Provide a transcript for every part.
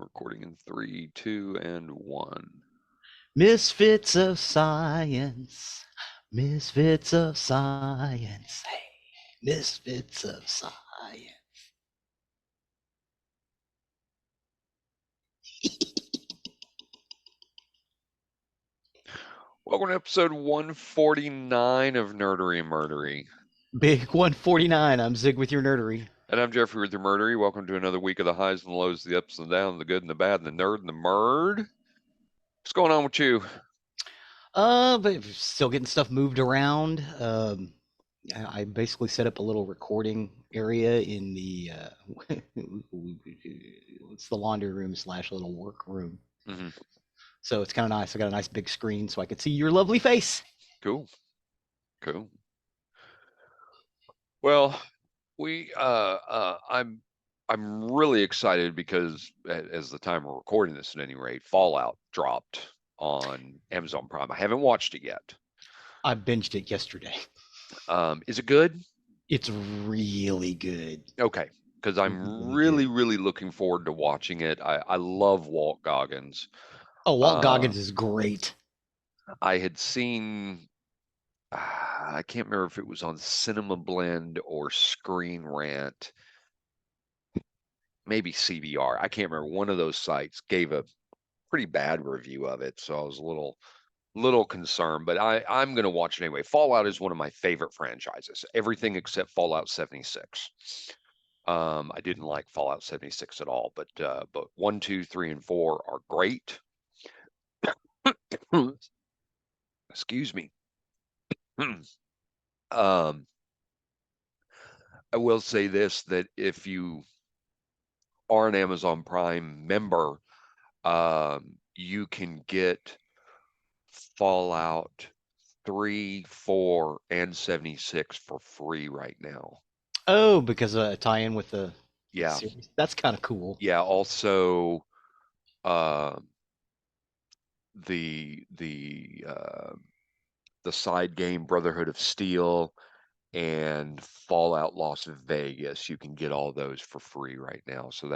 Recording in 3, 2, and 1. Misfits of science. Misfits of science. Hey, misfits of science. Welcome to episode 149 of Nerdery and Murdery. Big 149. I'm Zig with your nerdery. And I'm Jeffrey with your Murdery. Welcome to another week of the highs and lows, the ups and downs, the good and the bad, and the nerd and the murd. What's going on with you? But still getting stuff moved around. I basically set up a little recording area in the it's the laundry room slash little work room. Mm-hmm. So it's kind of nice. I got a nice big screen so I could see your lovely face. Cool. Cool. Well, I'm really excited because as the time we're recording this at any rate, Fallout dropped on Amazon Prime. I haven't watched it yet. I binged it yesterday. Is it good? It's really good. Okay, because I'm Really really, good. really looking forward to watching it. I love Walt Goggins. Oh, Walt Uh, Goggins is great. I had seen, I can't remember if it was on Cinema Blend or Screen Rant, maybe CBR. I can't remember. One of those sites gave a pretty bad review of it, so I was a little concerned. But I'm going to watch it anyway. Fallout is one of my favorite franchises. Everything except Fallout 76. I didn't like Fallout 76 at all, but 1, 2, 3, and 4 are great. Excuse me. um, I will say this, that if you are an Amazon Prime member, you can get Fallout 3, 4, and 76 for free right now. Oh, because tie-in with the Yeah. series. That's kind of cool. Yeah. Also, uh, the side game Brotherhood of Steel and Fallout Las Vegas. You can get all those for free right now. So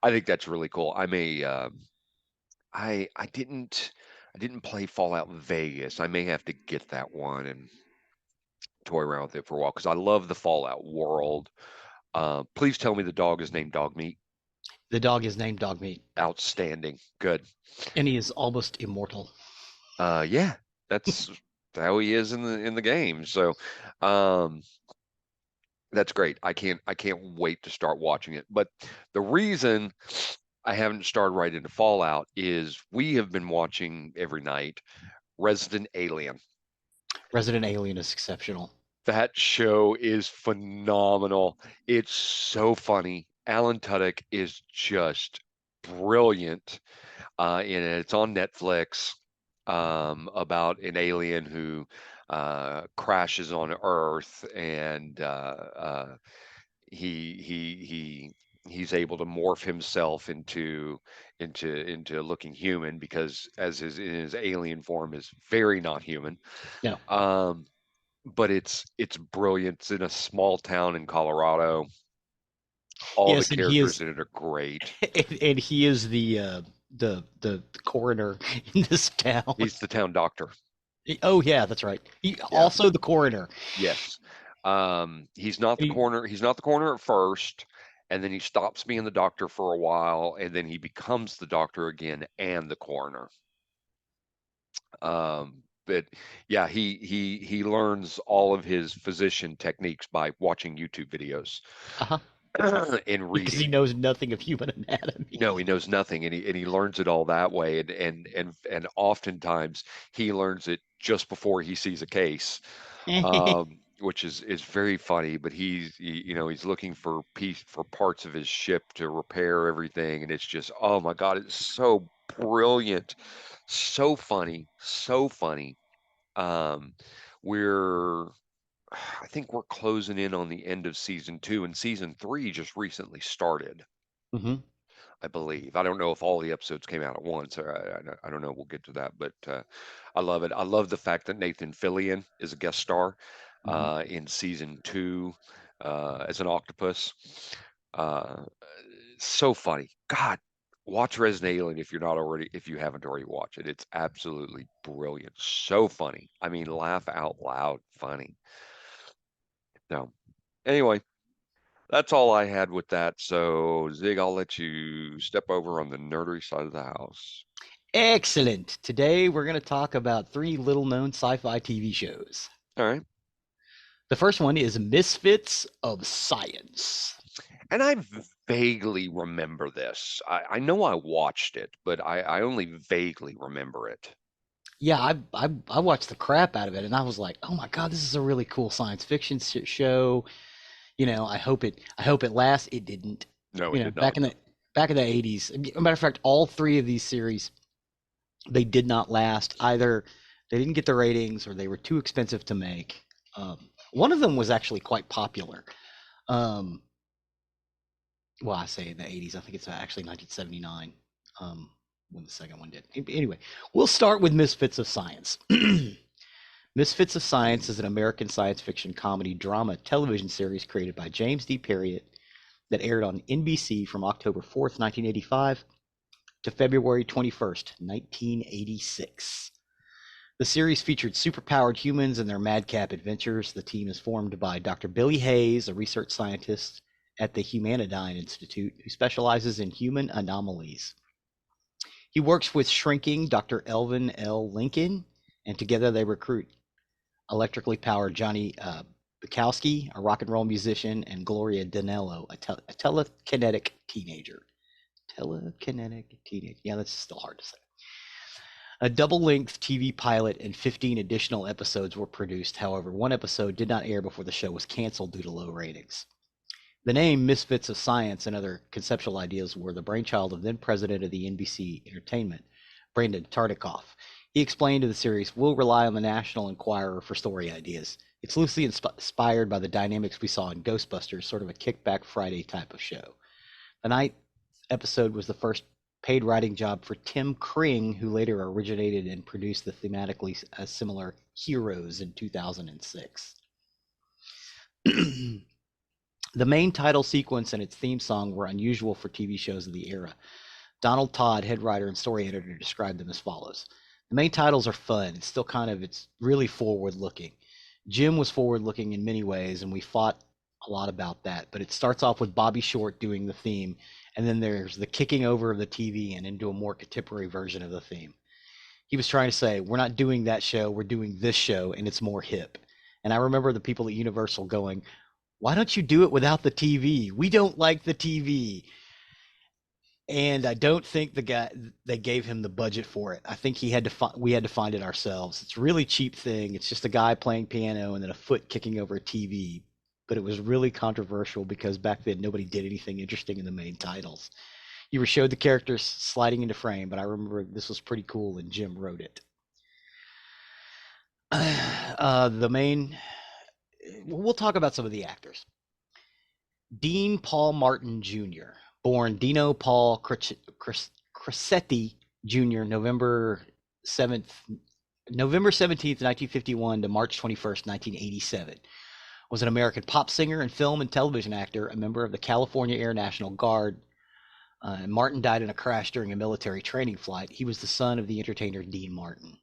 I think that's really cool. I didn't play Fallout Vegas. I may have to get that one and toy around with it for a while because I love the Fallout world. Please tell me the dog is named Dogmeat. The dog is named Dogmeat, Outstanding. Good. and he is almost immortal. Yeah, that's how he is in the game. So, um, that's great. I can't wait to start watching it. But the reason I haven't started right into Fallout is we have been watching every night Resident Alien. Resident Alien is exceptional. That show is phenomenal. It's so funny. Alan Tudyk is just brilliant in it. It's on Netflix, about an alien who crashes on Earth, and he's able to morph himself into looking human because as his in his alien form is very not human. No. Um, but it's brilliant. It's in a small town in Colorado. All the Yes, and he characters is, in it are great. and he is the coroner in this town. He's the town doctor. Oh yeah, that's right. He Yeah. also the coroner. Yes. He's not the He, coroner. He's not the coroner at first, and then he stops being the doctor for a while, and then he becomes the doctor again and the coroner. But yeah, he learns all of his physician techniques by watching YouTube videos uh-huh, and because he reading. knows nothing of human anatomy. No, he knows nothing, and he learns it all that way, and oftentimes he learns it just before he sees a case, which is very funny. But he's looking for parts of his ship to repair everything, and it's just, oh my God, it's so brilliant, so funny, so funny. Um, we're I think we're closing in on the end of season 2, and season 3 just recently started. Hmm. I believe. I don't know if all the episodes came out at once. Or I don't know. We'll get to that, but I love it. I love the fact that Nathan Fillion is a guest star Hmm. in season 2 as an octopus. Uh, so funny. God, watch Resident Alien if you haven't already watched it. It's absolutely brilliant. So funny. I mean, laugh out loud funny. So anyway, that's all I had with that. So Zig, I'll let you step over on the nerdery side of the house. Excellent. Today we're going to talk about three little known sci fi TV shows. All right. The first one is Misfits of Science. And I vaguely remember this. I know I watched it, but I only vaguely remember it. Yeah, I watched the crap out of it, and I was like, oh my god, this is a really cool science fiction show. I hope it lasts. It didn't. No, it You know, did not. back in the 80s. Matter of fact, all three of these series they did not last. Either they didn't get the ratings, or they were too expensive to make. One of them was actually quite popular. Um, well, I say in the 80s. I think it's actually 1979 when the second one did. Anyway, we'll start with Misfits of Science. Misfits of Science is an American science fiction comedy drama television series created by James D. Perriott that aired on NBC from October 4th, 1985 to February 21st, 1986. The series featured superpowered humans and their madcap adventures. The team is formed by Dr. Billy Hayes, a research scientist at the Humanityne Institute who specializes in human anomalies. He works with shrinking Dr. Elvin L. Lincoln, and together they recruit electrically powered Johnny Bukowski, a rock and roll musician, and Gloria Danello, a telekinetic teenager. Telekinetic teenager. Yeah, that's still hard to say. A double-length TV pilot and 15 additional episodes were produced. However, one episode did not air before the show was canceled due to low ratings. The name Misfits of Science and other conceptual ideas were the brainchild of then president of the NBC Entertainment, Brandon Tartikoff. He explained to the series, "We'll rely on the National Enquirer for story ideas. It's loosely inspired by the dynamics we saw in Ghostbusters, sort of a kickback Friday type of show." The ninth episode was the first paid writing job for Tim Kring, who later originated and produced the thematically similar Heroes in 2006. The main title sequence and its theme song were unusual for TV shows of the era. Donald Todd, head writer and story editor, described them as follows. The main titles are fun. It's really forward looking. Jim was forward looking in many ways, and we fought a lot about that. But it starts off with Bobby Short doing the theme, and then there's the kicking over of the TV and into a more contemporary version of the theme. He was trying to say, we're not doing that show, we're doing this show, and it's more hip. And I remember the people at Universal going, why don't you do it without the TV? We don't like the TV. And I don't think they gave him the budget for it. I think we had to find it ourselves. It's a really cheap thing. It's just a guy playing piano and then a foot kicking over a TV. But it was really controversial because back then nobody did anything interesting in the main titles. You were showed the characters sliding into frame, but I remember this was pretty cool and Jim wrote it. The main We'll talk about some of the actors. Dean Paul Martin Jr., born Dino Paul Crescetti Jr., November 17th, 1951 to March 21st, 1987, was an American pop singer and film and television actor, a member of the California Air National Guard. Martin died in a crash during a military training flight. He was the son of the entertainer Dean Martin.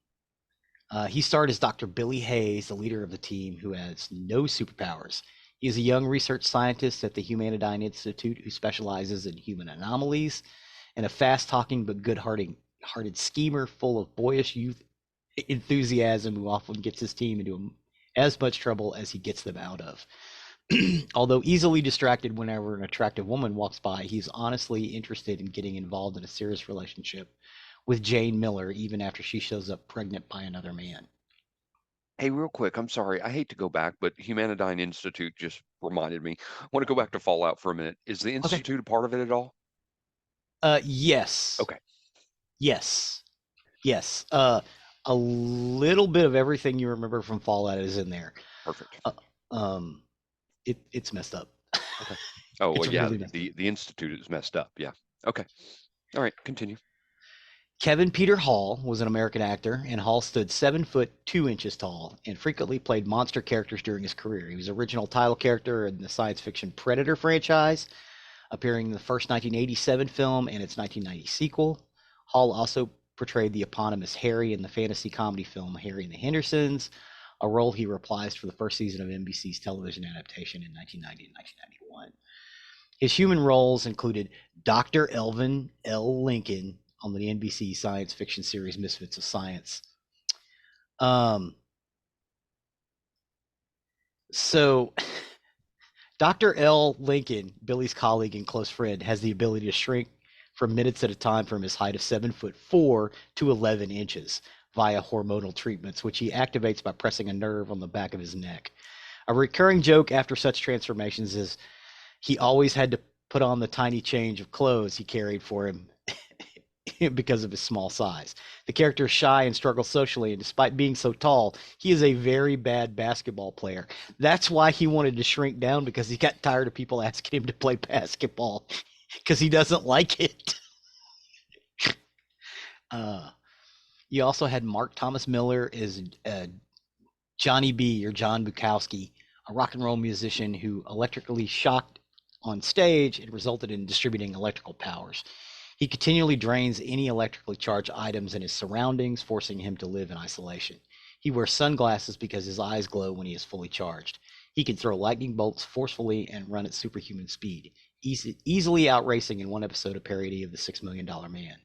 He starred as Dr. Billy Hayes, the leader of the team, who has no superpowers. He is a young research scientist at the Humanityne Institute who specializes in human anomalies, and a fast-talking but good-hearted schemer full of boyish youth enthusiasm who often gets his team into as much trouble as he gets them out of. Although easily distracted whenever an attractive woman walks by, he's honestly interested in getting involved in a serious relationship with Jane Miller, even after she shows up pregnant by another man. Hey, real quick, I'm sorry. I hate to go back, but Humanityne Institute just reminded me. I want to go back to Fallout for a minute. Is the Okay. Institute a part of it at all? Yes. Okay, Yes. Yes. A little bit of everything you remember from Fallout is in there. perfect. Uh, um, it's messed up. Okay. Oh, well, It's yeah, really messed up. the Institute is messed up. Yeah. Okay. All right, continue. Kevin Peter Hall was an American actor, and Hall stood 7 foot 2 inches tall and frequently played monster characters during his career. He was original title character in the science fiction Predator franchise, appearing in the first 1987 film and its 1990 sequel. Hall also portrayed the eponymous Harry in the fantasy comedy film Harry and the Hendersons, a role he reprised for the first season of NBC's television adaptation in 1990 and 1991. His human roles included Dr. Elvin L. Lincoln on the NBC science fiction series Misfits of Science. Um, so Dr. L. Lincoln, Billy's colleague and close friend, has the ability to shrink for minutes at a time from his height of 7'4" to 11 inches via hormonal treatments, which he activates by pressing a nerve on the back of his neck. A recurring joke after such transformations is he always had to put on the tiny change of clothes he carried for him because of his small size. The character is shy and struggles socially, and despite being so tall, he is a very bad basketball player. That's why he wanted to shrink down, because he got tired of people asking him to play basketball because he doesn't like it. Uh, you also had Mark Thomas Miller as Johnny B, or John Bukowski, a rock and roll musician who electrically shocked on stage and resulted in distributing electrical powers. He continually drains any electrically charged items in his surroundings, forcing him to live in isolation. He wears sunglasses because his eyes glow when he is fully charged. He can throw lightning bolts forcefully and run at superhuman speed, easily outracing in one episode a parody of the $6 Million Man.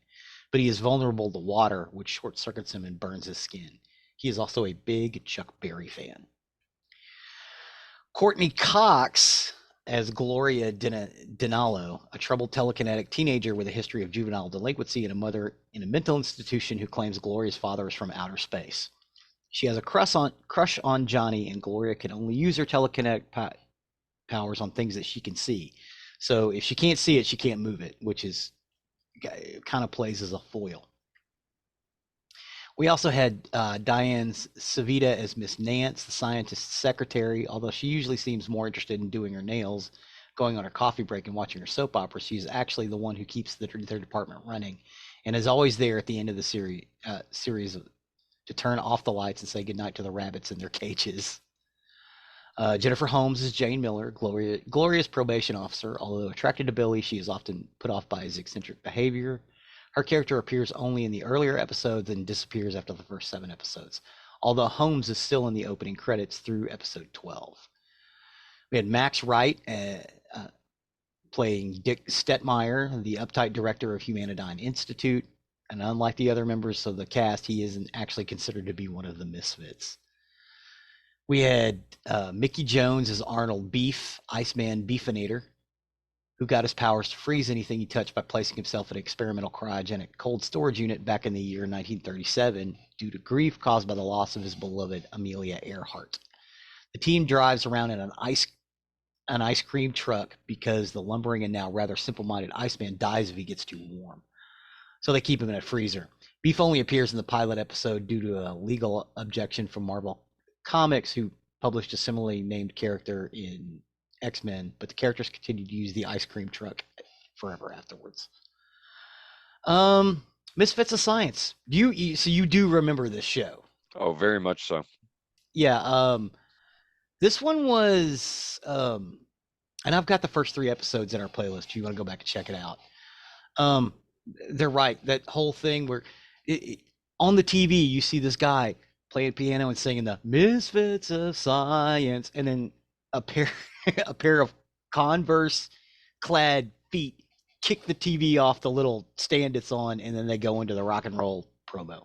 But he is vulnerable to water, which short circuits him and burns his skin. He is also a big Chuck Berry fan. Courtney Cox as Gloria Dinalo, a troubled telekinetic teenager with a history of juvenile delinquency and a mother in a mental institution who claims Gloria's father is from outer space. She has a crush on Johnny, and Gloria can only use her telekinetic powers on things that she can see. So if she can't see it, she can't move it, which is kind of plays as a foil. We also had Diane Savita as Miss Nance, the scientist's secretary. Although she usually seems more interested in doing her nails, going on her coffee break, and watching her soap opera, she's actually the one who keeps their department running, and is always there at the end of the series to turn off the lights and say goodnight to the rabbits in their cages. Jennifer Holmes is Jane Miller, Gloria's probation officer. Although attracted to Billy, she is often put off by his eccentric behavior. Her character appears only in the earlier episodes and disappears after the first 7 episodes, although Holmes is still in the opening credits through episode 12. We had Max Wright playing Dick Stetmeyer, the uptight director of Humanityne Institute, and unlike the other members of the cast, he isn't actually considered to be one of the misfits. We had Mickey Jones as Arnold Beef, Iceman Beefinator, who got his powers to freeze anything he touched by placing himself in an experimental cryogenic cold storage unit back in the year 1937 due to grief caused by the loss of his beloved Amelia Earhart. The team drives around in an ice cream truck because the lumbering and now rather simple-minded Iceman dies if he gets too warm. So they keep him in a freezer. Beef only appears in the pilot episode due to a legal objection from Marvel Comics, who published a similarly named character in X-Men, but the characters continued to use the ice cream truck forever afterwards. Misfits of Science. So you do remember this show? Oh, very much so. Yeah. This one was, and I've got the first 3 episodes in our playlist. If you want to go back and check it out. Um, they're right. That whole thing where on the TV you see this guy playing piano and singing the Misfits of Science, and then a pair a pair of Converse clad feet kick the TV off the little stand it's on, and then they go into the rock and roll promo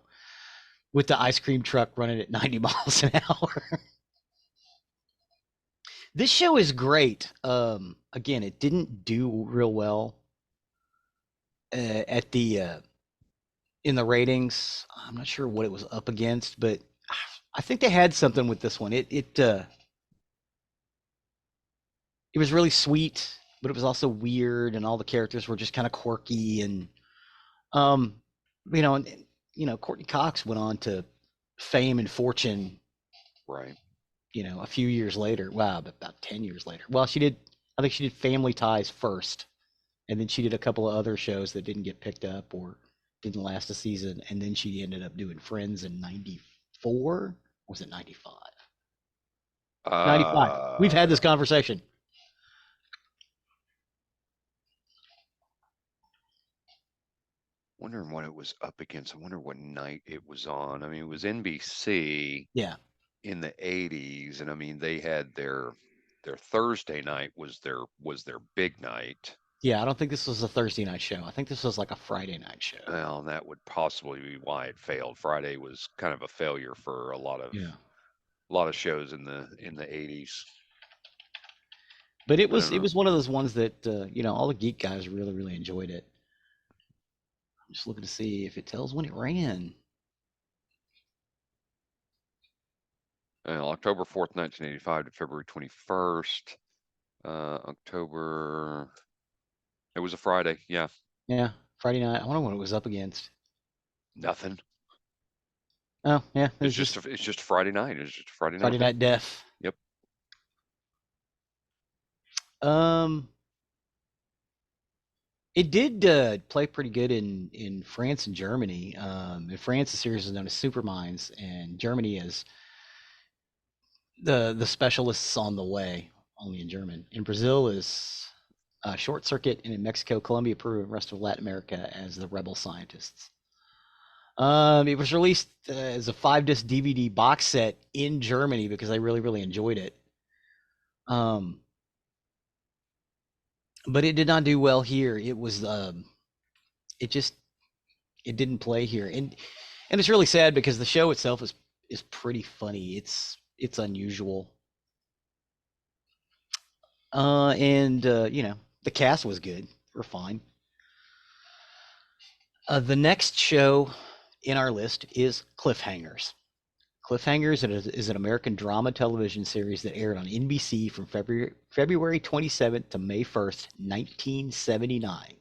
with the ice cream truck running at 90 miles an hour. This show is great. Again, it didn't do real well at the in the ratings. I'm not sure what it was up against, but I think they had something with this one. It was really sweet, but it was also weird, and all the characters were just kind of quirky, and um, and Courtney Cox went on to fame and fortune. Right. A few years later. Wow, about 10 years later. Well, she did. I think she did Family Ties first, and then she did a couple of other shows that didn't get picked up or didn't last a season, and then she ended up doing Friends in '94. Or was it '95? '95. We've had Uh, this conversation. wondering what it was up against. I wonder what night it was on. I mean, it was NBC Yeah. in the 80s, and I mean they had their Thursday night was their big night. Yeah, I don't think this was a Thursday night show. I think this was like a Friday night show. Well, that would possibly be why it failed. Friday was kind of a failure for Yeah. a lot of shows in the 80s. But it I was don't it know. was one of those ones that all the geek guys really really enjoyed it. I'm just looking to see if it tells when it ran. October 4th, 1985 to February 21st. October. It was a Friday. Yeah, Yeah, Friday night. I wonder what it was up against. nothing. Oh yeah, it was just It's just Friday night. It's just a Friday night Friday thing. Night Death. Yep. Um, it did play pretty good in France and Germany. In France, the series is known as Superminds, and Germany is the specialists on the way, only in German. In Brazil is Short Circuit, and in Mexico, Colombia, Peru, and rest of Latin America as the Rebel Scientists. It was released as a 5 disc DVD box set in Germany because I really really enjoyed it. Um, but it did not do well here. It just it didn't play here, and it's really sad because the show itself is pretty funny. It's unusual, and the cast was good. We're fine. The next show in our list is Cliffhangers. Cliffhangers is an American drama television series that aired on NBC from February 27th to May 1st, 1979.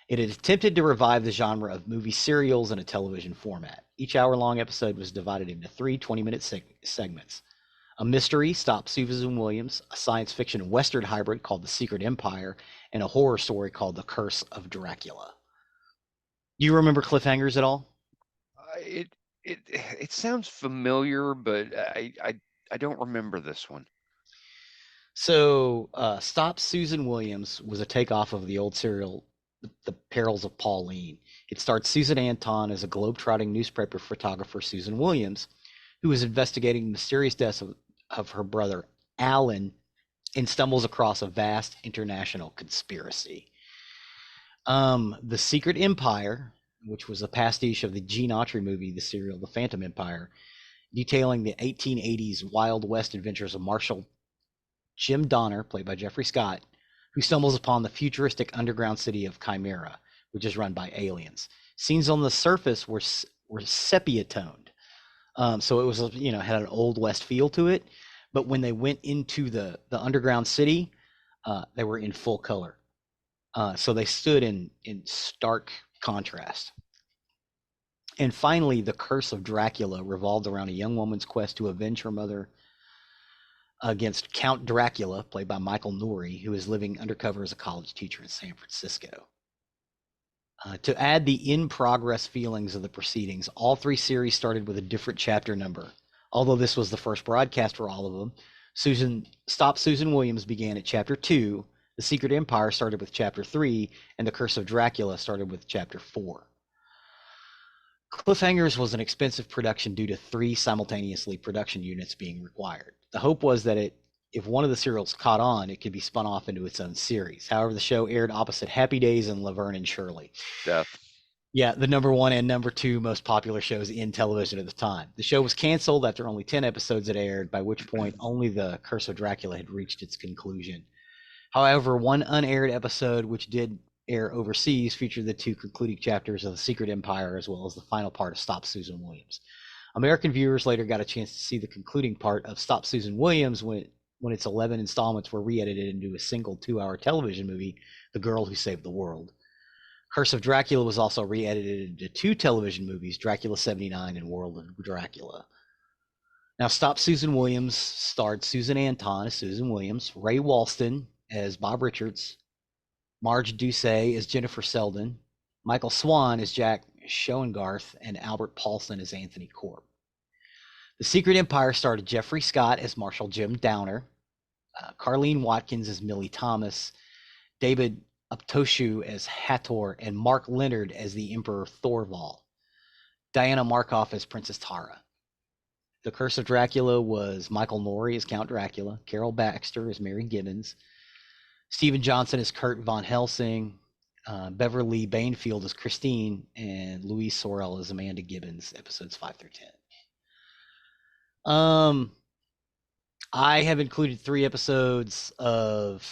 It had attempted to revive the genre of movie serials in a television format. Each hour-long episode was divided into three 20-minute segments. A mystery, Stop Susan Williams, a science fiction western hybrid called The Secret Empire, and a horror story called The Curse of Dracula. Do you remember Cliffhangers at all? It it sounds familiar, but I don't remember this one. So, Stop Susan Williams was a takeoff of the old serial, The Perils of Pauline. It starred Susan Anton as a globe-trotting newspaper photographer, Susan Williams, who is investigating the mysterious deaths of her brother, Alan, and stumbles across a vast international conspiracy. The Secret Empire, which was a pastiche of the Gene Autry movie, the serial The Phantom Empire, detailing the 1880s Wild West adventures of Marshal Jim Donner, played by Jeffrey Scott, who stumbles upon the futuristic underground city of Chimera, which is run by aliens. Scenes on the surface were sepia toned, so it was had an old west feel to it. But when they went into the underground city, they were in full color. So they stood in stark contrast. And finally, the Curse of Dracula revolved around a young woman's quest to avenge her mother against Count Dracula, played by Michael Nouri, who is living undercover as a college teacher in San Francisco. To add the in progress feelings of the proceedings, all three series started with a different chapter number. Although this was the first broadcast for all of them, Stop Susan Williams began at chapter 2, The Secret Empire started with chapter 3, and The Curse of Dracula started with chapter 4. Cliffhangers was an expensive production due to 3 simultaneously production units being required. The hope was that if one of the serials caught on, it could be spun off into its own series. However, the show aired opposite Happy Days and Laverne and Shirley. Death. Yeah, the number 1 and number 2 most popular shows in television at the time. The show was canceled after only 10 episodes had aired, by which point only The Curse of Dracula had reached its conclusion. However, one unaired episode, which did air overseas, featured the 2 concluding chapters of The Secret Empire as well as the final part of Stop Susan Williams. American viewers later got a chance to see the concluding part of Stop Susan Williams when its 11 installments were re-edited into a single 2-hour television movie, The Girl Who Saved the World. Curse of Dracula was also re-edited into 2 television movies, Dracula 79 and World of Dracula. Now, Stop Susan Williams starred Susan Anton as Susan Williams, Ray Walston as Bob Richards, Marge Doucet as Jennifer Selden, Michael Swan as Jack Schoengarth, and Albert Paulson as Anthony Corp. The Secret Empire starred Jeffrey Scott as Marshal Jim Downer, Carlene Watkins as Millie Thomas, David Uptoshu as Hathor, and Mark Leonard as the Emperor Thorval. Diana Markov as Princess Tara. The Curse of Dracula was Michael Nouri as Count Dracula, Carol Baxter as Mary Gibbons, Stephen Johnson as Kurt Von Helsing, Beverly Bainfield as Christine, and Louise Sorel as Amanda Gibbons, episodes 5 through 10. I have included 3 episodes of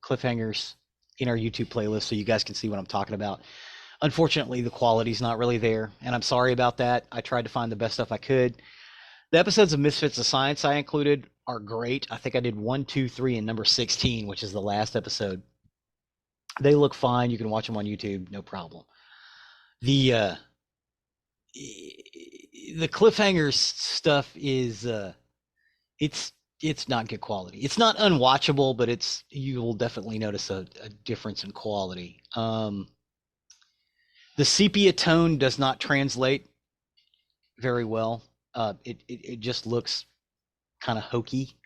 cliffhangers in our YouTube playlist so you guys can see what I'm talking about. Unfortunately, the quality's not really there, and I'm sorry about that. I tried to find the best stuff I could. The episodes of Misfits of Science I included are great. I think I did 1, 2, 3, and number 16, which is the last episode. They look fine. You can watch them on YouTube, no problem. The cliffhangers stuff is it's not good quality. It's not unwatchable, but you will definitely notice a difference in quality. The sepia tone does not translate very well. It just looks kind of hokey.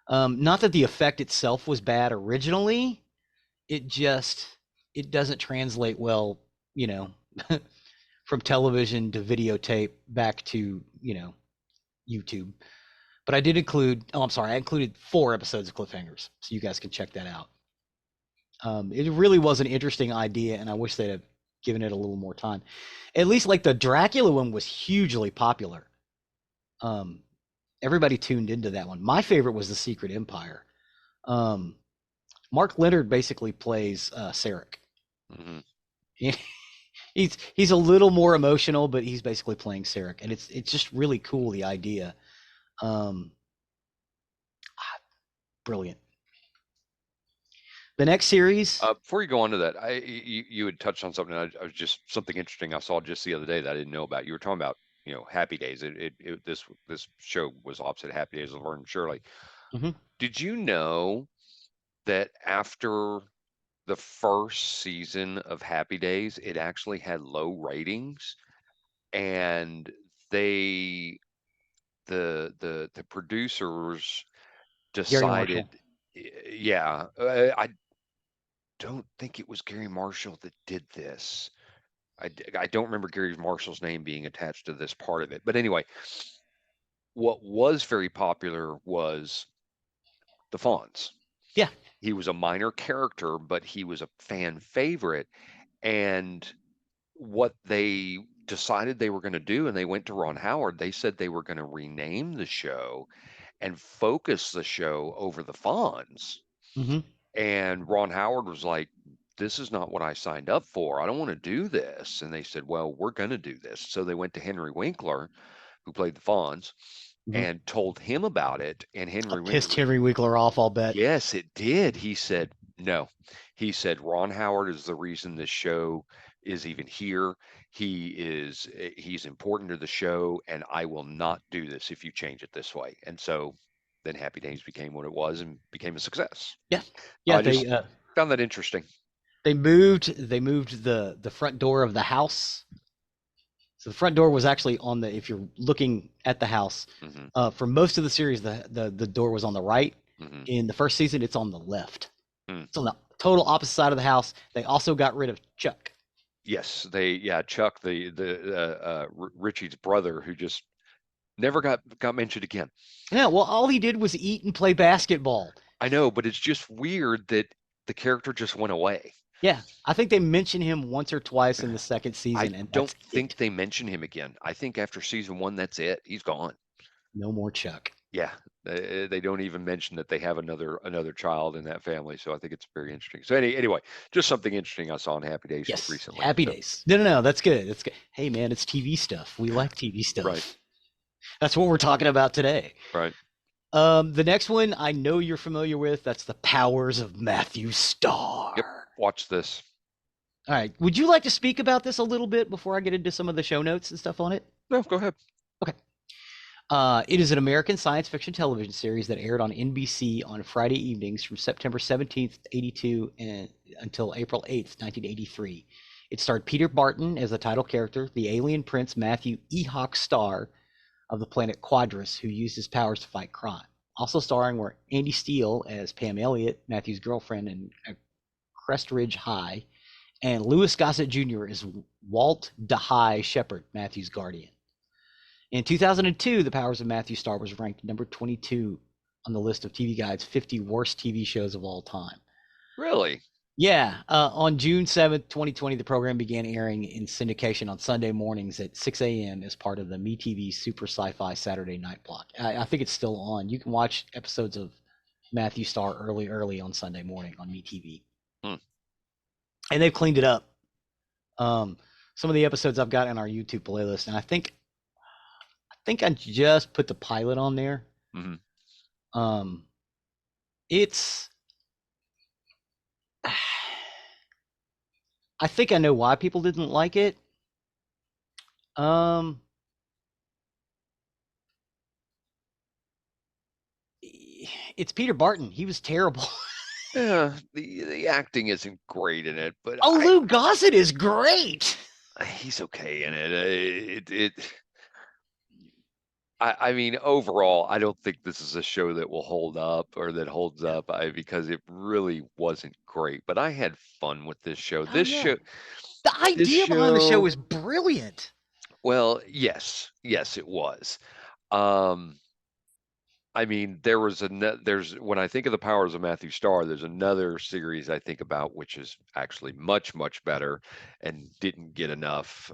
Not that the effect itself was bad originally. It doesn't translate well, from television to videotape back to, YouTube. But I did include, I'm sorry, I included 4 episodes of Cliffhangers, so you guys can check that out. It really was an interesting idea, and I wish they'd have given it a little more time. At least, like, the Dracula one was hugely popular. Everybody tuned into that one. My favorite was The Secret Empire. Mark Leonard basically plays Sarek. Mm-hmm. He's a little more emotional, but he's basically playing Sarek, and it's just really cool, the idea. Brilliant. The next series. Before you go on to that, you had touched on something. I was just something interesting I saw just the other day that I didn't know about. You were talking about Happy Days. This show was opposite Happy Days of Laverne and Shirley. Mm-hmm. Did you know that after the first season of Happy Days, it actually had low ratings, and the producers Gary Marshall. decided, yeah, I don't think it was Gary Marshall that did this. I don't remember Gary Marshall's name being attached to this part of it. But anyway, what was very popular was the Fonz. Yeah. He was a minor character, but he was a fan favorite. And what they decided they were going to do, and they went to Ron Howard, they said they were going to rename the show and focus the show over the Fonz. Mm-hmm. And Ron Howard was like, this is not what I signed up for. I don't want to do this. And they said, well, we're going to do this. So they went to Henry Winkler, who played the Fonz, Mm-hmm. and told him about it. And Henry Pissed Winkler, Henry Winkler off, I'll bet. yes, it did. He said, no. He said, Ron Howard is the reason this show is even here. He's important to the show, and I will not do this if you change it this way. And so then Happy Days became what it was and became a success. Yeah. I Yeah. just found that interesting. They moved the front door of the house. So the front door was actually on the, if you're looking at the house, Mm-hmm. for most of the series, the door was on the right. Mm-hmm. In the first season, it's on the left. Mm. It's on the total opposite side of the house. They also got rid of Chuck. Yes, Chuck, the Richie's brother, who just never got mentioned again. Yeah, well, all he did was eat and play basketball. I know, but it's just weird that the character just went away. Yeah, I think they mention him once or twice in the second season, and don't that's think it. they mention him again. I think after season 1, that's it. He's gone. No more Chuck. Yeah, they don't even mention that they have another child in that family. So I think it's very interesting. So anyway, just something interesting I saw in Happy Days Yes, recently. Happy So, Days. No, that's good. That's good. Hey, man, it's TV stuff. We like TV stuff. Right. That's what we're talking about today. Right. The next one I know you're familiar with. That's The Powers of Matthew Starr. Yep. Watch this. All right. Would you like to speak about this a little bit before I get into some of the show notes and stuff on it? No, go ahead. Okay. It is an American science fiction television series that aired on NBC on Friday evenings from September 17th, 82 until April 8th, 1983. It starred Peter Barton as the title character, the alien prince Matthew Ehawk Starr of the planet Quadrus, who used his powers to fight crime. Also starring were Andy Steele as Pam Elliott, Matthew's girlfriend in Crest Ridge High, and Louis Gossett Jr. as Walt DeHigh Shepard, Matthew's guardian. In 2002, The Powers of Matthew Star was ranked number 22 on the list of TV Guide's 50 worst TV shows of all time. Really? Yeah, on June 7th, 2020, the program began airing in syndication on Sunday mornings at 6 a.m. as part of the MeTV Super Sci-Fi Saturday Night Block. I think it's still on. You can watch episodes of Matthew Star early on Sunday morning on MeTV. Hmm. And they've cleaned it up. Some of the episodes I've got in our YouTube playlist, and I just put the pilot on there. Mm-hmm. Um, it's I think I know why people didn't like it. Um, it's Peter Barton. He was terrible. Yeah, the acting isn't great in it, but Oh, Lou Gossett is great. he's okay in it. I mean, overall, I don't think this is a show that will hold up or that holds Yeah. up because it really wasn't great. But I had fun with this show. Oh yeah. The This idea behind the show show, is brilliant. well, yes, it was. Um, I mean, there's when I think of the Powers of Matthew Starr, there's another series I think about which is actually much better and didn't get enough.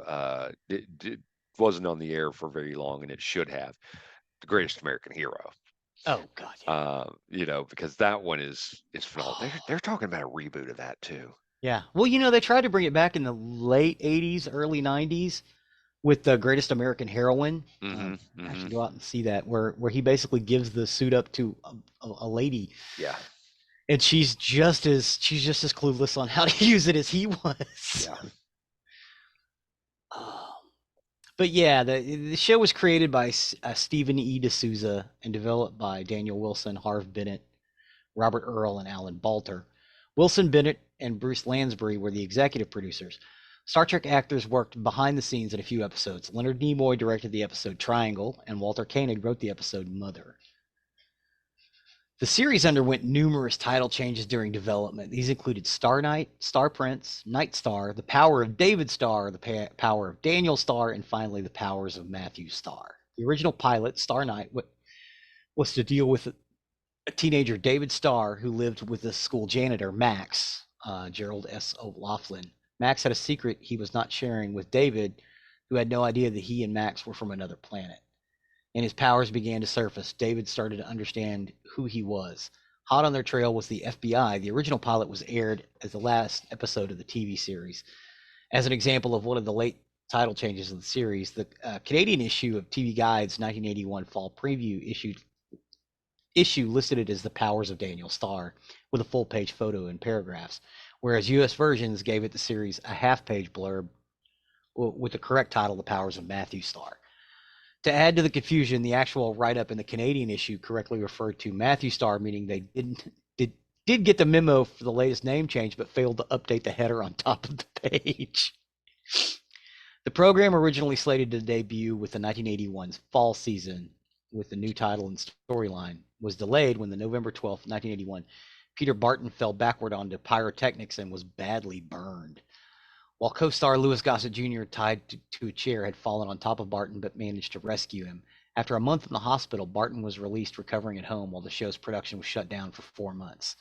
It wasn't on the air for very long, and it should have. The Greatest American Hero. Oh god, yeah. Because that one is phenomenal. They're talking about a reboot of that too. Yeah. Well, they tried to bring it back in the late '80s, early '90s with the Greatest American Heroine. Mm-hmm. I Mm-hmm. should go out and see that where he basically gives the suit up to a lady, Yeah. and she's just as clueless on how to use it as he was. Yeah. Um, but yeah, the show was created by Stephen E. D'Souza and developed by Daniel Wilson, Harv Bennett, Robert Earl, and Alan Balter. Wilson, Bennett, and Bruce Lansbury were the executive producers. Star Trek actors worked behind the scenes in a few episodes. Leonard Nimoy directed the episode Triangle, and Walter Koenig wrote the episode Mother. The series underwent numerous title changes during development. These included Star Knight, Star Prince, Night Star, The Power of David Starr, The Power of Daniel Starr, and finally The Powers of Matthew Starr. The original pilot, Star Knight, was to deal with a teenager, David Starr, who lived with the school janitor, Max, Gerald S. O'Loughlin. Max had a secret he was not sharing with David, who had no idea that he and Max were from another planet. And his powers began to surface. David started to understand who he was. Hot on their trail was the FBI. The original pilot was aired as the last episode of the TV series. As an example of one of the late title changes of the series, the Canadian issue of TV Guide's 1981 fall preview issue listed it as The Powers of Daniel Starr with a full page photo and paragraphs, whereas US versions gave it the series a half page blurb with the correct title, The Powers of Matthew Starr. To add to the confusion, the actual write-up in the Canadian issue correctly referred to Matthew Starr, meaning they did get the memo for the latest name change, but failed to update the header on top of the page. The program, originally slated to debut with the 1981's fall season with the new title and storyline, was delayed when the November 12th, 1981, Peter Barton fell backward onto pyrotechnics and was badly burned. While co-star Louis Gossett Jr., tied to a chair, had fallen on top of Barton but managed to rescue him. After a month in the hospital, Barton was released, recovering at home, while the show's production was shut down for 4 months.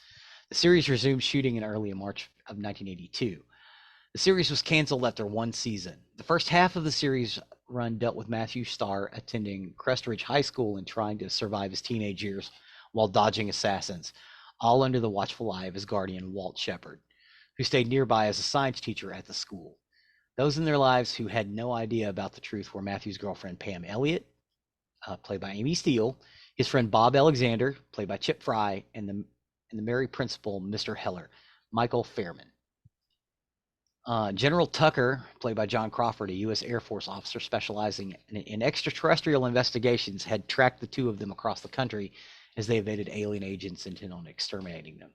The series resumed shooting in early March of 1982. The series was canceled after one season. The first half of the series run dealt with Matthew Starr attending Crestridge High School and trying to survive his teenage years while dodging assassins, all under the watchful eye of his guardian, Walt Shepard, who stayed nearby as a science teacher at the school. Those in their lives who had no idea about the truth were Matthew's girlfriend, Pam Elliott, played by Amy Steele, his friend Bob Alexander, played by Chip Fry, and the merry principal, Mr. Heller, Michael Fairman. General Tucker, played by John Crawford, a U.S. Air Force officer specializing in extraterrestrial investigations, had tracked the two of them across the country as they evaded alien agents intent on exterminating them.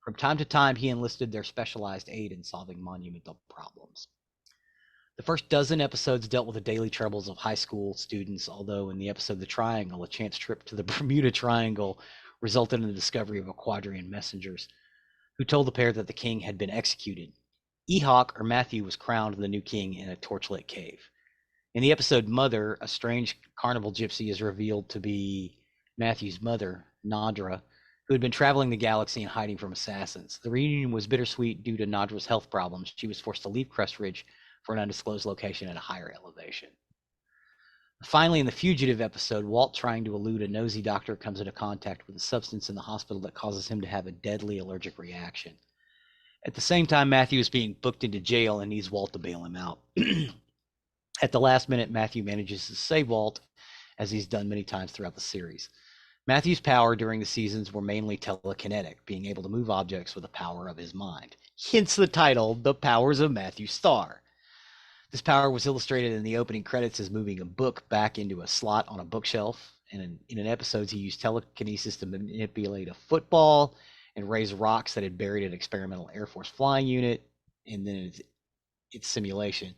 From time to time, he enlisted their specialized aid in solving monumental problems. The first dozen episodes dealt with the daily troubles of high school students, although in the episode The Triangle, a chance trip to the Bermuda Triangle resulted in the discovery of a Quadrian messengers who told the pair that the king had been executed. Ehawk, or Matthew, was crowned the new king in a torchlit cave. In the episode Mother, a strange carnival gypsy is revealed to be Matthew's mother, Nadra, who had been traveling the galaxy and hiding from assassins. The reunion was bittersweet due to Nadra's health problems. She was forced to leave Crest Ridge for an undisclosed location at a higher elevation. Finally, in the Fugitive episode, Walt, trying to elude a nosy doctor, comes into contact with a substance in the hospital that causes him to have a deadly allergic reaction. At the same time, Matthew is being booked into jail and needs Walt to bail him out. At the last minute, Matthew manages to save Walt, as he's done many times throughout the series. Matthew's power during the seasons were mainly telekinetic, being able to move objects with the power of his mind. Hence the title, The Powers of Matthew Starr. This power was illustrated in the opening credits as moving a book back into a slot on a bookshelf. And in episodes, he used telekinesis to manipulate a football and raise rocks that had buried an experimental Air Force flying unit. And then its simulation.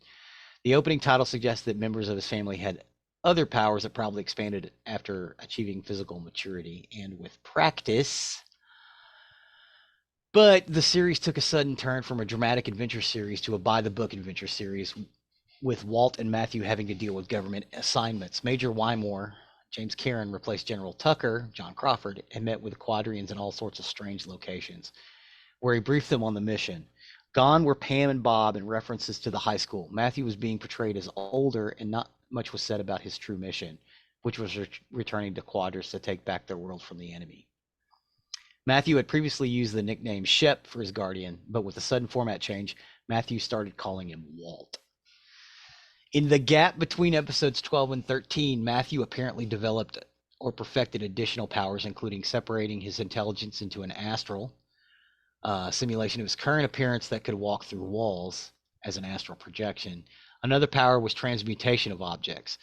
The opening title suggests that members of his family had other powers that probably expanded after achieving physical maturity and with practice. But the series took a sudden turn from a dramatic adventure series to a by-the-book adventure series, with Walt and Matthew having to deal with government assignments. Major Wymore, James Karen, replaced General Tucker, John Crawford, and met with the Quadrians in all sorts of strange locations, where he briefed them on the mission. Gone were Pam and Bob and references to the high school. Matthew was being portrayed as older, and not much was said about his true mission, which was returning to Quadris to take back their world from the enemy. Matthew had previously used the nickname Shep for his guardian, but with the sudden format change, Matthew started calling him Walt. In the gap between episodes 12 and 13, Matthew apparently developed or perfected additional powers, including separating his intelligence into an astral simulation of his current appearance that could walk through walls as an astral projection. Another power was transmutation of objects.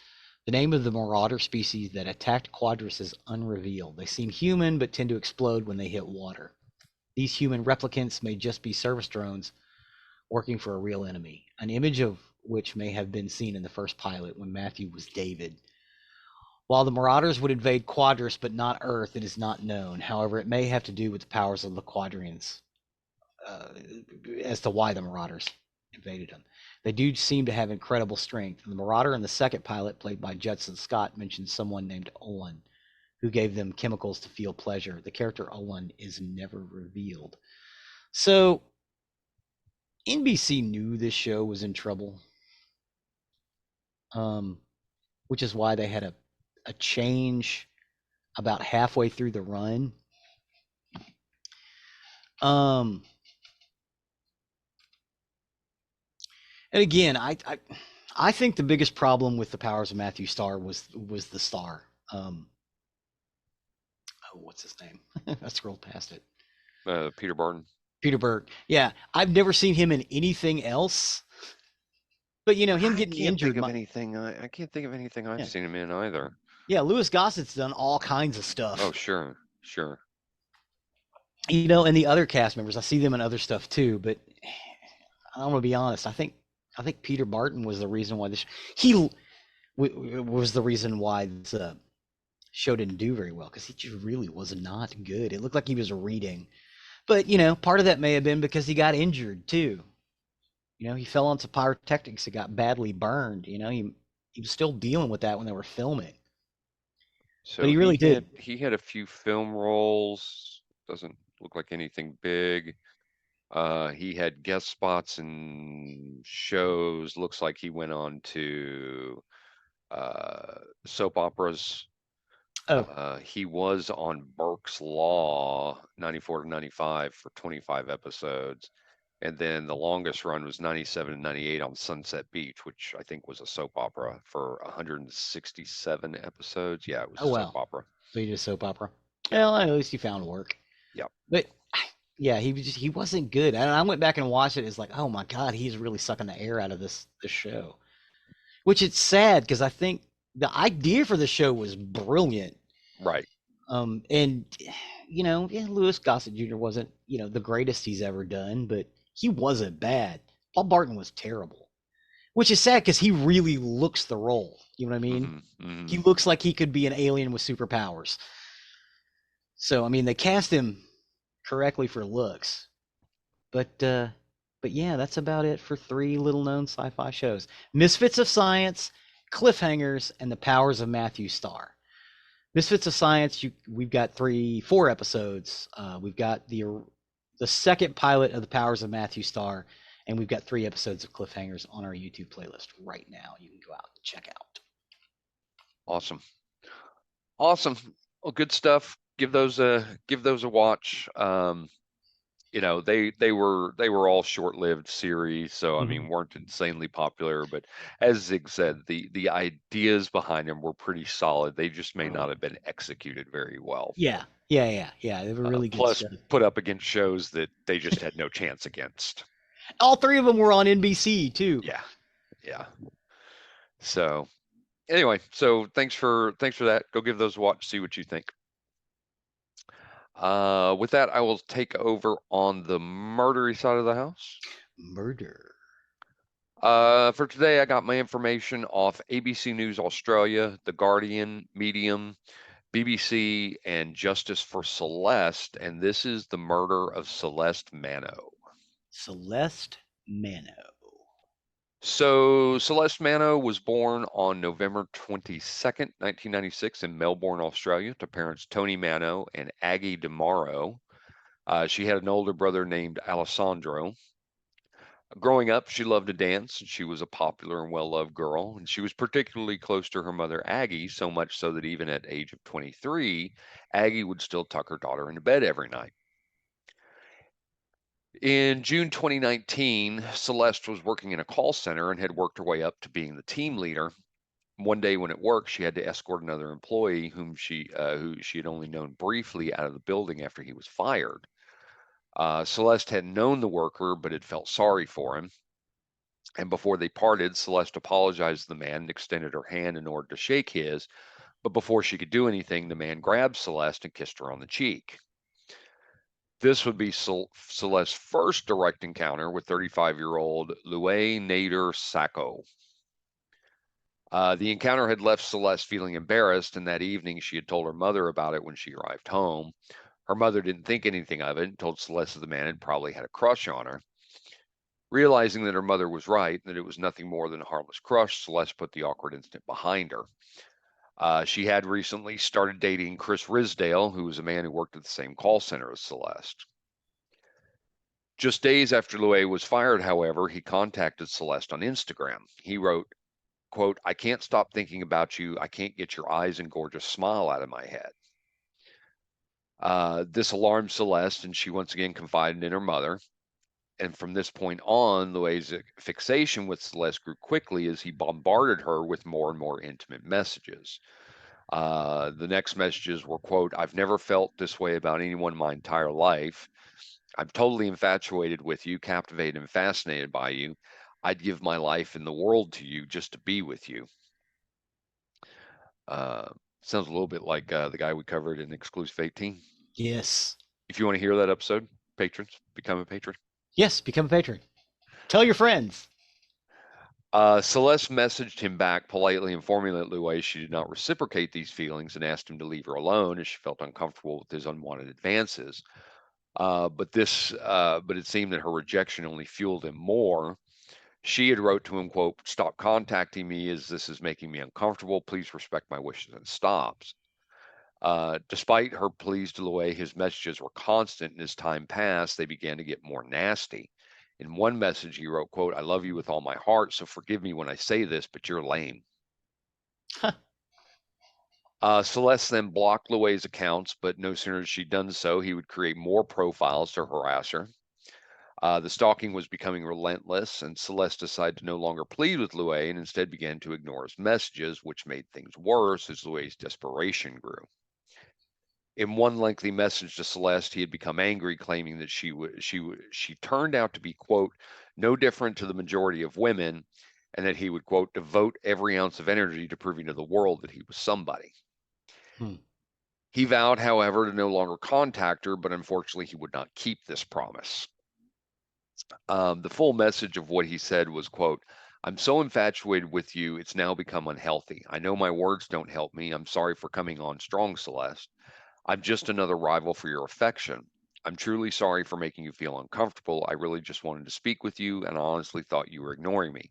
The name of the marauder species that attacked Quadris is unrevealed. They seem human, but tend to explode when they hit water. These human replicants may just be service drones working for a real enemy, an image of which may have been seen in the first pilot when Matthew was David. While the Marauders would invade Quadris but not Earth, it is not known. However, it may have to do with the powers of the Quadrians as to why the Marauders invaded them. They do seem to have incredible strength. The Marauder in the second pilot, played by Judson Scott, mentions someone named Olin, who gave them chemicals to feel pleasure. The character Olin is never revealed. So, NBC knew this show was in trouble, which is why they had a change about halfway through the run. And again, I think the biggest problem with the powers of Matthew Starr was the star. What's his name? I scrolled past it. Peter Barton. Peter Berg. Yeah, I've never seen him in anything else. But him I getting can't think injured. of anything. I can't think of anything I've Yeah, seen him in either. yeah. Louis Gossett's done all kinds of Oh, stuff. sure, sure. And the other cast members, I see them in other stuff too. But I'm gonna be honest. I think Peter Barton was the reason why he was the reason why this show didn't do very well, because he just really was not good. It looked like he was reading. But part of that may have been because he got injured too. He fell on some pyrotechnics and got badly burned. He was still dealing with that when they were filming. But So he really did. he had a few film roles. Doesn't look like anything big. He had guest spots in shows. Looks like he went on to soap operas. Oh, He was on Burke's Law 94 to 95 for 25 episodes. And then the longest run was 97 and 98 on Sunset Beach, which I think was a soap opera for 167 episodes. Yeah, it was a oh soap well. opera. So he did a soap opera. Yeah. Well, at least he found work. Yeah. But yeah, he wasn't good. And I went back and watched it. It's like, oh my god, he's really sucking the air out of this show. Which it's sad, because I think the idea for the show was brilliant. Right. And yeah, Louis Gossett Jr. wasn't the greatest he's ever done, but he wasn't bad. Paul Barton was terrible, which is sad because he really looks the role. You know what I mean? Hmm. He Hmm. looks like he could be an alien with superpowers. So I mean, they cast him correctly for looks, but uh, but yeah, that's about it for three little-known sci-fi shows: Misfits of Science, Cliffhangers, and The Powers of Matthew Starr. Misfits of Science, we've got 4 episodes. We've got the second pilot of The Powers of Matthew Starr, and we've got 3 episodes of Cliffhangers on our YouTube playlist right now. You can go out and check out. Awesome. Awesome. Well, good stuff. Give those a watch. They were all short-lived series, so I Mm-hmm. mean weren't insanely popular, but as Zig said, the ideas behind them were pretty solid. They just may not have been executed very well. Yeah, yeah. They were really good Plus, stuff. put up against shows that they just had no chance against. All three of them were on NBC too. Yeah, yeah. So anyway, so thanks for that. Go give those a watch, see what you think. With that, I will take over on the murdery side of the house. Murder. For today, I got my information off ABC News Australia, The Guardian, Medium, BBC, and Justice for Celeste, and this is the murder of Celeste Manno. Celeste Manno. So, Celeste Manno was born on November 22nd, 1996, in Melbourne, Australia, to parents Tony Manno and Aggie DeMauro. She had an older brother named Alessandro. Growing up, she loved to dance, and she was a popular and well-loved girl. And she was particularly close to her mother, Aggie, so much so that even at age of 23, Aggie would still tuck her daughter into bed every night. In June 2019, Celeste was working in a call center and had worked her way up to being the team leader. One day when at work, she had to escort another employee who she had only known briefly out of the building after he was fired. Celeste had known the worker, but had felt sorry for him. And before they parted, Celeste apologized to the man and extended her hand in order to shake his. But before she could do anything, the man grabbed Celeste and kissed her on the cheek. This would be Celeste's first direct encounter with 35-year-old Louis Nader Sacco. The encounter had left Celeste feeling embarrassed, and that evening she had told her mother about it when she arrived home. Her mother didn't think anything of it and told Celeste that the man had probably had a crush on her. Realizing that her mother was right and that it was nothing more than a harmless crush, Celeste put the awkward incident behind her. She had recently started dating Chris Risdale, who was a man who worked at the same call center as Celeste. Just days after Louis was fired, however, he contacted Celeste on Instagram. He wrote, quote, "I can't stop thinking about you. I can't get your eyes and gorgeous smile out of my head." This alarmed Celeste, and she once again confided in her mother. And from this point on, Louis' fixation with Celeste grew quickly as he bombarded her with more and more intimate messages. The next messages were, quote, "I've never felt this way about anyone in my entire life. I'm totally infatuated with you, captivated and fascinated by you. I'd give my life in the world to you just to be with you." Uh, Sounds a little bit like the guy we covered in Exclusive 18. Yes. If you want to hear that episode, patrons, become a patron. Yes, become a patron. Tell your friends. Celeste messaged him back politely, informing that Louis she did not reciprocate these feelings and asked him to leave her alone as she felt uncomfortable with his unwanted advances. But it seemed that her rejection only fueled him more. She had wrote to him, quote, "Stop contacting me as this is making me uncomfortable. Please respect my wishes and stops." Despite her pleas to Louis, his messages were constant, and as time passed, they began to get more nasty. In one message, he wrote, quote, "I love you with all my heart, so forgive me when I say this, but you're lame." Celeste then blocked Louis' accounts, but no sooner had she done so, he would create more profiles to harass her. The stalking was becoming relentless, and Celeste decided to no longer plead with Louis and instead began to ignore his messages, which made things worse as Louis' desperation grew. In one lengthy message to Celeste, he had become angry, claiming that she turned out to be, quote, "no different to the majority of women," and that he would, quote, "devote every ounce of energy to proving to the world that he was somebody." Hmm. He vowed, however, to no longer contact her, but unfortunately, he would not keep this promise. The full message of what he said was, quote, I'm so infatuated with you, it's now become unhealthy. I know my words don't help me. I'm sorry for coming on strong, Celeste. I'm just another rival for your affection. I'm truly sorry for making you feel uncomfortable. I really just wanted to speak with you, and I honestly thought you were ignoring me.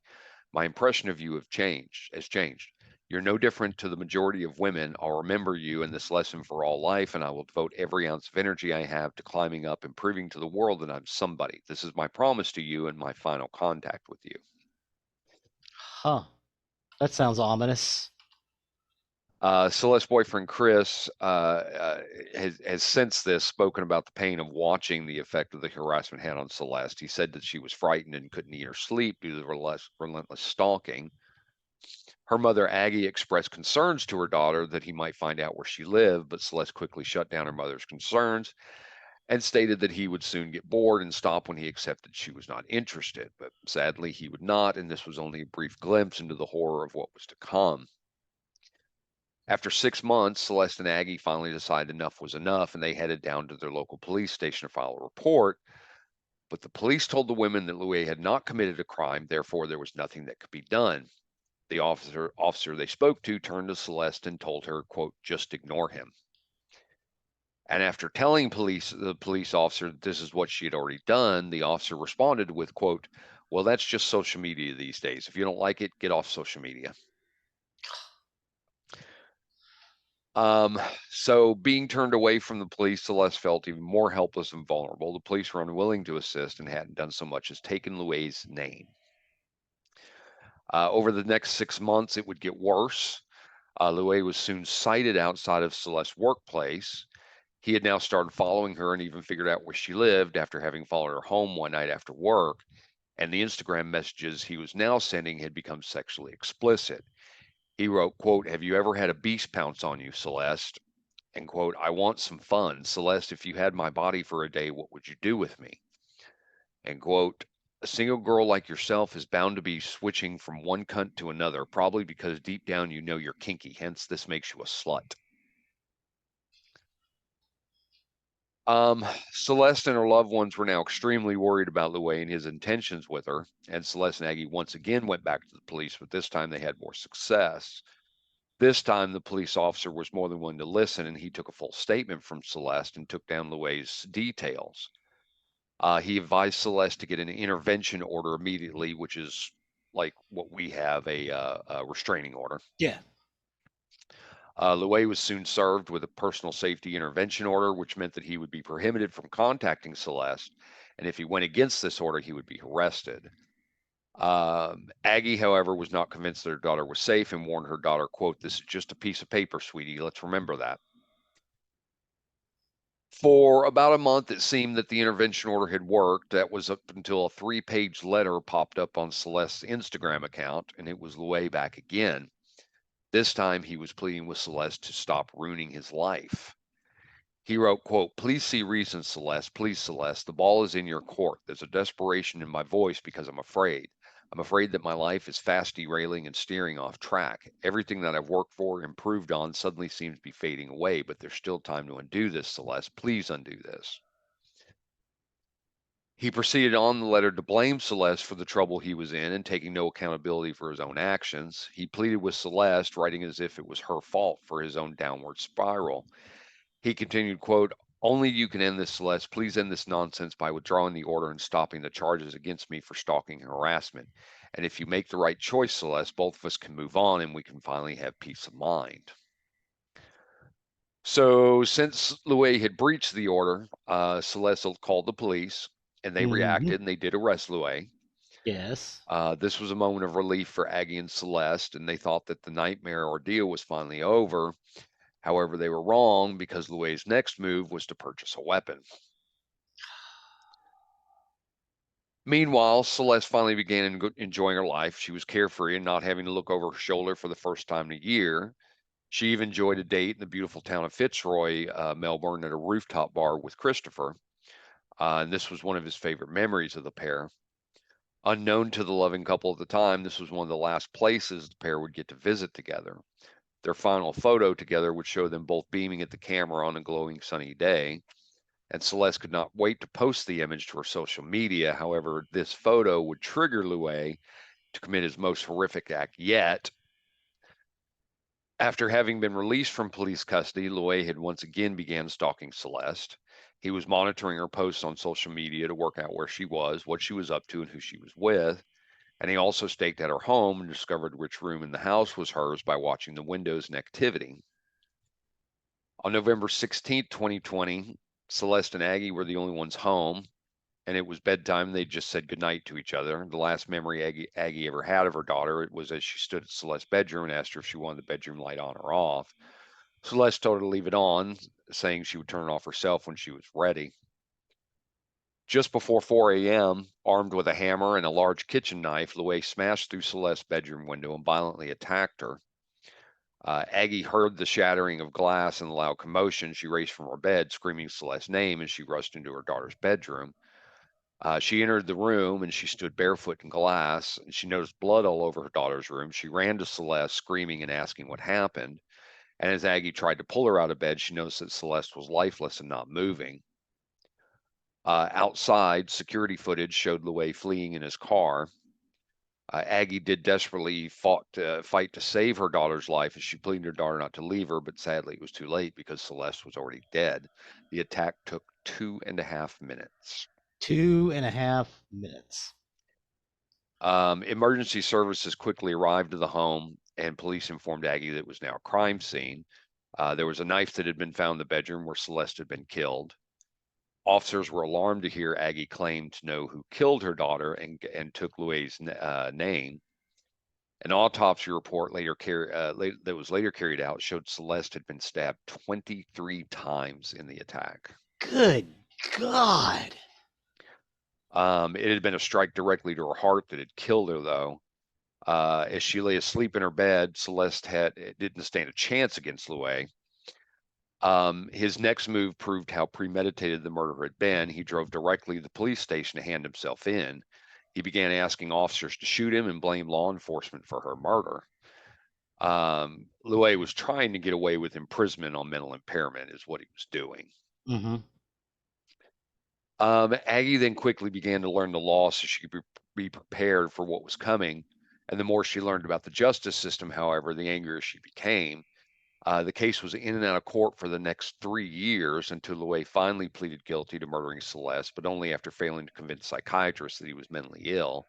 My impression of you has changed. You're no different to the majority of women. I'll remember you in this lesson for all life, and I will devote every ounce of energy I have to climbing up and proving to the world that I'm somebody. This is my promise to you and my final contact with you. Huh. That sounds ominous. Celeste's boyfriend Chris has since this spoken about the pain of watching the effect of the harassment had on Celeste. He said that she was frightened and couldn't eat or sleep due to the relentless stalking. Her mother Aggie expressed concerns to her daughter that he might find out where she lived, but Celeste quickly shut down her mother's concerns and stated that he would soon get bored and stop when he accepted she was not interested. But sadly, he would not, and this was only a brief glimpse into the horror of what was to come. After 6 months, Celeste and Aggie finally decided enough was enough, and they headed down to their local police station to file a report. But the police told the women that Louis had not committed a crime, therefore there was nothing that could be done. The officer they spoke to turned to Celeste and told her, quote, just ignore him. And after telling the police officer that this is what she had already done, the officer responded with, quote, well, that's just social media these days. If you don't like it, get off social media. Um, so being turned away from the police, Celeste felt even more helpless and vulnerable. The police were unwilling to assist and hadn't done so much as taken Louis's name. Over the next 6 months, it would get worse. Louis was soon sighted outside of Celeste's workplace. He had now started following her and even figured out where she lived after having followed her home one night after work. And the Instagram messages he was now sending had become sexually explicit. He wrote, quote, have you ever had a beast pounce on you, Celeste? And quote, I want some fun. Celeste, if you had my body for a day, what would you do with me? And quote, a single girl like yourself is bound to be switching from one cunt to another, probably because deep down you know you're kinky, hence this makes you a slut. Celeste and her loved ones were now extremely worried about Louis and his intentions with her, and Celeste and Aggie once again went back to the police, but this time they had more success. This time the police officer was more than willing to listen, and he took a full statement from Celeste and took down Louis's details. He advised Celeste to get an intervention order immediately, which is like what we have a restraining order. Yeah. Louis was soon served with a personal safety intervention order, which meant that he would be prohibited from contacting Celeste, and if he went against this order, he would be arrested. Aggie, however, was not convinced that her daughter was safe and warned her daughter, quote, this is just a piece of paper, sweetie. Let's remember that. For about a month, it seemed that the intervention order had worked. That was up until a 3-page letter popped up on Celeste's Instagram account, and it was Louis back again. This time, he was pleading with Celeste to stop ruining his life. He wrote, quote, please see reason, Celeste. Please, Celeste. The ball is in your court. There's a desperation in my voice because I'm afraid. I'm afraid that my life is fast derailing and steering off track. Everything that I've worked for, improved on, suddenly seems to be fading away, but there's still time to undo this, Celeste. Please undo this. He proceeded on the letter to blame Celeste for the trouble he was in and taking no accountability for his own actions. He pleaded with Celeste, writing as if it was her fault for his own downward spiral. He continued, quote, only you can end this, Celeste. Please end this nonsense by withdrawing the order and stopping the charges against me for stalking and harassment. And if you make the right choice, Celeste, both of us can move on and we can finally have peace of mind. So, since Louis had breached the order, Celeste called the police and they Mm-hmm. reacted and they did arrest Louis. Yes. This was a moment of relief for Aggie and Celeste, and they thought that the nightmare ordeal was finally over. However, they were wrong because Louis's next move was to purchase a weapon. Meanwhile, Celeste finally began enjoying her life. She was carefree and not having to look over her shoulder for the first time in a year. She even enjoyed a date in the beautiful town of Fitzroy, Melbourne, at a rooftop bar with Christopher. And this was one of his favorite memories of the pair. Unknown to the loving couple at the time, this was one of the last places the pair would get to visit together. Their final photo together would show them both beaming at the camera on a glowing sunny day. And Celeste could not wait to post the image to her social media. However, this photo would trigger Louis, to commit his most horrific act yet. After having been released from police custody, Loewe had once again began stalking Celeste. He was monitoring her posts on social media to work out where she was, what she was up to, and who she was with. And he also staked out her home and discovered which room in the house was hers by watching the windows and activity. On November 16th, 2020, Celeste and Aggie were the only ones home, and it was bedtime. They just said goodnight to each other. The last memory Aggie ever had of her daughter, it was as she stood at Celeste's bedroom and asked her if she wanted the bedroom light on or off. Celeste told her to leave it on, saying she would turn it off herself when she was ready. Just before 4 a.m., armed with a hammer and a large kitchen knife, Loewe smashed through Celeste's bedroom window and violently attacked her. Aggie heard the shattering of glass and the loud commotion. She raced from her bed, screaming Celeste's name as she rushed into her daughter's bedroom. She entered the room and she stood barefoot in glass. And she noticed blood all over her daughter's room. She ran to Celeste, screaming and asking what happened. And as Aggie tried to pull her out of bed, she noticed that Celeste was lifeless and not moving. Outside, security footage showed Loewe fleeing in his car. Aggie did desperately fight to save her daughter's life as she pleaded her daughter not to leave her, but sadly it was too late because Celeste was already dead. The attack took 2.5 minutes. 2.5 minutes. Emergency services quickly arrived to the home, and police informed Aggie that it was now a crime scene. There was a knife that had been found in the bedroom where Celeste had been killed. Officers were alarmed to hear Aggie claim to know who killed her daughter and took Loewe's name. An autopsy report that was later carried out showed Celeste had been stabbed 23 times in the attack. Good God. It had been a strike directly to her heart that had killed her, though. As she lay asleep in her bed, Celeste didn't stand a chance against Loewe. His next move proved how premeditated the murder had been. He drove directly to the police station to hand himself in. He began asking officers to shoot him and blame law enforcement for her murder. Loewe was trying to get away with imprisonment on mental impairment, is what he was doing. Mm-hmm. Aggie then quickly began to learn the law so she could be prepared for what was coming. And the more she learned about the justice system, however, the angrier she became. The case was in and out of court for the next 3 years until Loewe finally pleaded guilty to murdering Celeste, but only after failing to convince psychiatrists that he was mentally ill.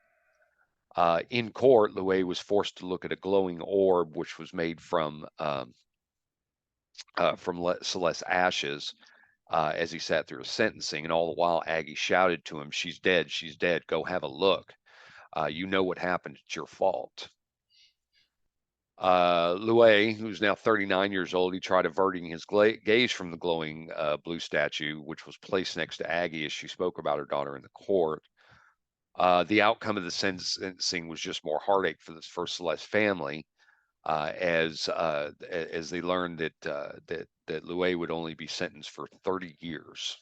In court, Loewe was forced to look at a glowing orb, which was made from Celeste's ashes, as he sat through his sentencing. And all the while, Aggie shouted to him, "She's dead, she's dead, go have a look. You know what happened, it's your fault." Loewe, who's now 39 years old, he tried averting his gaze from the glowing blue statue, which was placed next to Aggie as she spoke about her daughter in the court. The outcome of the sentencing was just more heartache for the first Celeste family, as they learned that Loewe would only be sentenced for 30 years.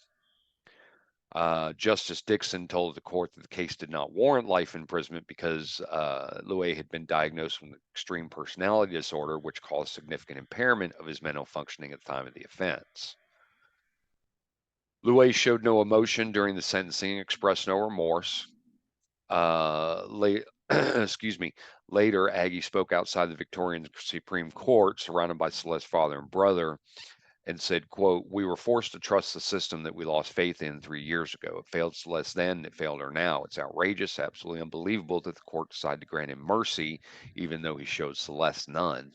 Justice Dixon told the court that the case did not warrant life imprisonment because Loewe had been diagnosed with extreme personality disorder, which caused significant impairment of his mental functioning at the time of the offense. Loewe showed no emotion during the sentencing, expressed no remorse. Excuse me. Later, Aggie spoke outside the Victorian Supreme Court, surrounded by Celeste's father and brother, and said, quote, "We were forced to trust the system that we lost faith in 3 years ago. It failed Celeste then, it failed her now. It's outrageous, absolutely unbelievable that the court decided to grant him mercy, even though he showed Celeste none."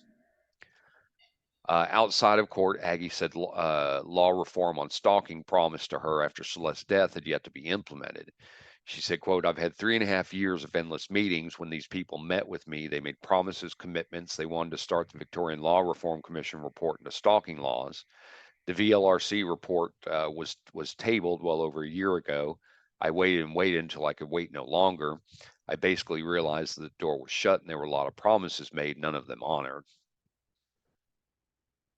Outside of court, Aggie said law reform on stalking promised to her after Celeste's death had yet to be implemented. She said, quote, "I've had 3.5 years of endless meetings. When these people met with me, they made promises, commitments. They wanted to start the Victorian Law Reform Commission report into stalking laws. The VLRC report was tabled well over a year ago. I waited and waited until I could wait no longer. I basically realized that the door was shut and there were a lot of promises made, none of them honored."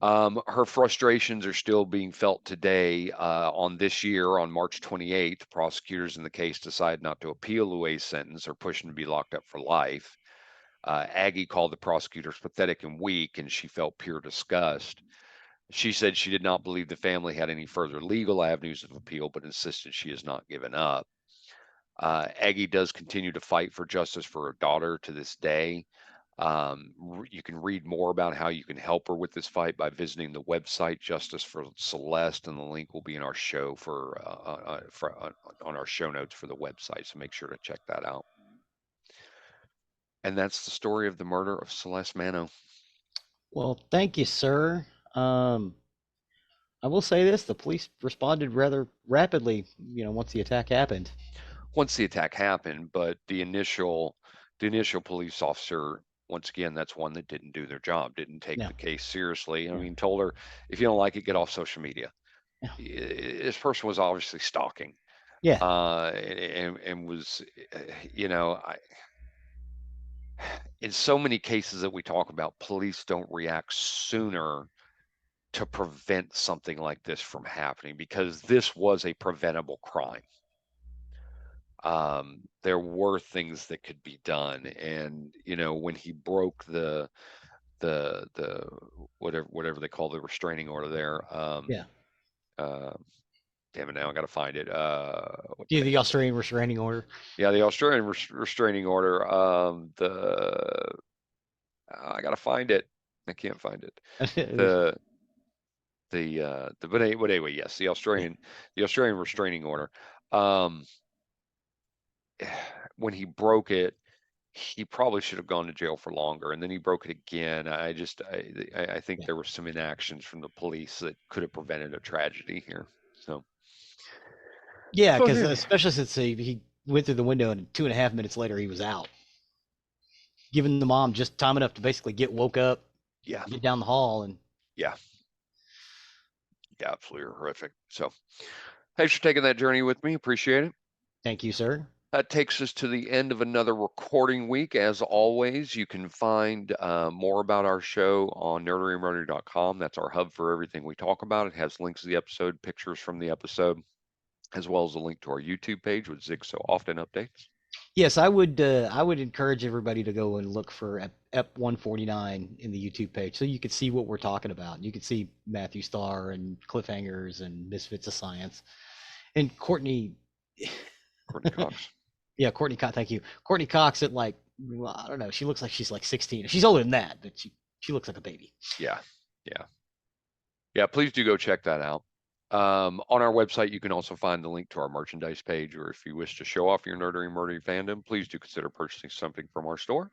Her frustrations are still being felt today. On this year, on March 28th, prosecutors in the case decided not to appeal Louis' sentence or push him to be locked up for life. Aggie called the prosecutors pathetic and weak, and she felt pure disgust. She said she did not believe the family had any further legal avenues of appeal, but insisted she has not given up. Aggie does continue to fight for justice for her daughter to this day. You can read more about how you can help her with this fight by visiting the website Justice for Celeste, and the link will be in our show on our show notes for the website. So make sure to check that out. And that's the story of the murder of Celeste Manno. Well, thank you, sir. Um, I will say this: the police responded rather rapidly. Once the attack happened. Once the attack happened, but the initial police officer, once again, that's one that didn't do their job, didn't take Yeah, the case seriously. I yeah, mean, told her, if you don't like it, get off social media. yeah, This person was obviously stalking, yeah, and was, you know, in so many cases that we talk about, police don't react sooner to prevent something like this from happening, because this was a preventable crime. There were things that could be done, and when he broke the whatever they call the restraining order there. yeah. Uh, Damn it, now I got to find it. What Yeah, the the heck? Australian restraining order. Yeah, the Australian restraining order. I got to find it. I can't find it. The but anyway, yes, the Yeah, Australian restraining order. Um, when he broke it, he probably should have gone to jail for longer, and then he broke it again. I think yeah, there were some inactions from the police that could have prevented a tragedy here. So, yeah. oh, Because yeah, especially since he went through the window and 2.5 minutes later he was out, giving the mom just time enough to basically get woke up, yeah, get down the hall, and yeah, yeah, absolutely horrific. So, thanks for taking that journey with me. Appreciate it. thank you, sir. That takes us to the end of another recording week. As always, you can find more about our show on nerderyandrotary.com. That's our hub for everything we talk about. It has links to the episode, pictures from the episode, as well as a link to our YouTube page, which Zig so often updates. Yes, I would encourage everybody to go and look for Ep.149 in the YouTube page, so you can see what we're talking about. You can see Matthew Starr and Cliffhangers and Misfits of Science and Courtney. Courtney Cox. Yeah, Courtney Cox. Thank you, Courtney Cox. At like, well, I don't know. She looks like she's like 16. She's older than that, but she looks like a baby. Yeah, yeah, yeah. Please do go check that out. On our website, you can also find the link to our merchandise page, or if you wish to show off your nerdery and murdery fandom, please do consider purchasing something from our store.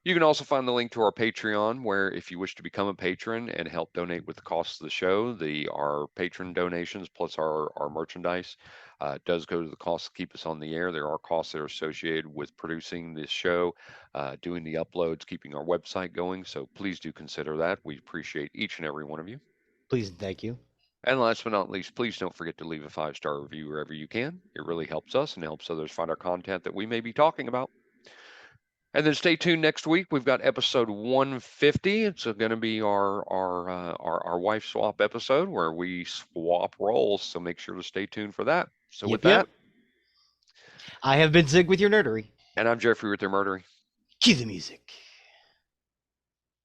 You can also find the link to our Patreon, where if you wish to become a patron and help donate with the costs of the show, our patron donations plus our merchandise does go to the cost to keep us on the air. There are costs that are associated with producing this show, doing the uploads, keeping our website going. So please do consider that. We appreciate each and every one of you. Please and thank you. And last but not least, please don't forget to leave a 5-star review wherever you can. It really helps us and helps others find our content that we may be talking about. And then stay tuned next week. We've got episode 150. It's going to be our wife swap episode where we swap roles. So make sure to stay tuned for that. So with Yep, yep. that, I have been Zig with your nerdery. and I'm Jeffrey with their murdering. Cue the music.